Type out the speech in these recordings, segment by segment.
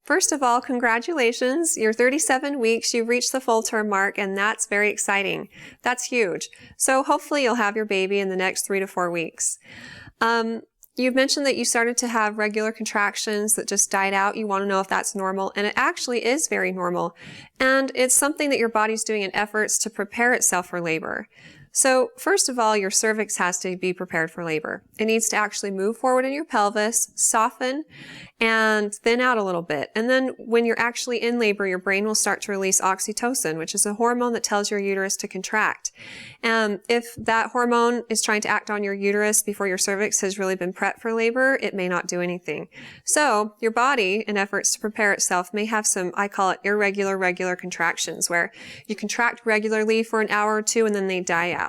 First of all, congratulations. You're 37 weeks, you've reached the full term mark, and that's very exciting. That's huge. So hopefully you'll have your baby in the next 3 to 4 weeks. You've mentioned that you started to have regular contractions that just died out. You want to know if that's normal, and it actually is very normal. And it's something that your body's doing in efforts to prepare itself for labor. So first of all, your cervix has to be prepared for labor. It needs to actually move forward in your pelvis, soften, and thin out a little bit. And then when you're actually in labor, your brain will start to release oxytocin, which is a hormone that tells your uterus to contract. And if that hormone is trying to act on your uterus before your cervix has really been prepped for labor, it may not do anything. So your body, in efforts to prepare itself, may have some, I call it regular contractions, where you contract regularly for an hour or two and then they die out.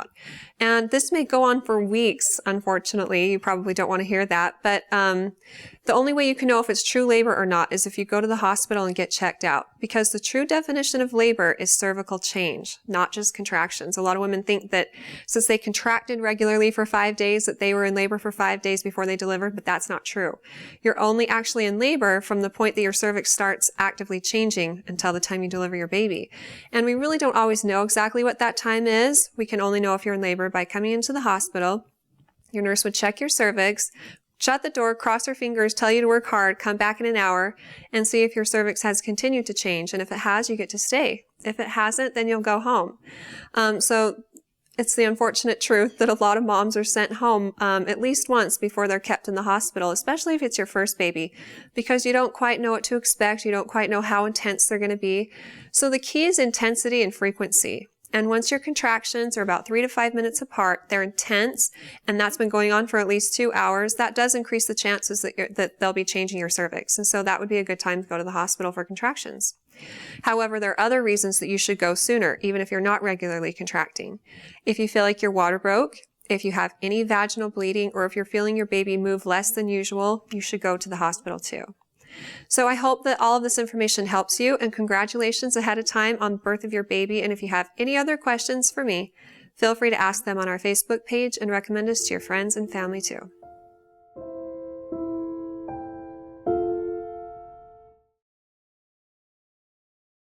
And this may go on for weeks, unfortunately. You probably don't want to hear that, but the only way you can know if it's true labor or not is if you go to the hospital and get checked out, because the true definition of labor is cervical change, not just contractions. A lot of women think that since they contracted regularly for 5 days that they were in labor for 5 days before they delivered, but that's not true. You're only actually in labor from the point that your cervix starts actively changing until the time you deliver your baby. And we really don't always know exactly what that time is. We can only know if you're in labor by coming into the hospital. Your nurse would check your cervix, shut the door, cross her fingers, tell you to work hard, come back in an hour, and see if your cervix has continued to change. And if it has, you get to stay. If it hasn't, then you'll go home. So it's the unfortunate truth that a lot of moms are sent home at least once before they're kept in the hospital, especially if it's your first baby, because you don't quite know what to expect. You don't quite know how intense they're going to be. So the key is intensity and frequency. And once your contractions are about 3 to 5 minutes apart, they're intense, and that's been going on for at least 2 hours, that does increase the chances that they'll be changing your cervix. And so that would be a good time to go to the hospital for contractions. However, there are other reasons that you should go sooner, even if you're not regularly contracting. If you feel like your water broke, if you have any vaginal bleeding, or if you're feeling your baby move less than usual, you should go to the hospital too. So I hope that all of this information helps you, and congratulations ahead of time on the birth of your baby. And if you have any other questions for me, feel free to ask them on our Facebook page and recommend us to your friends and family too.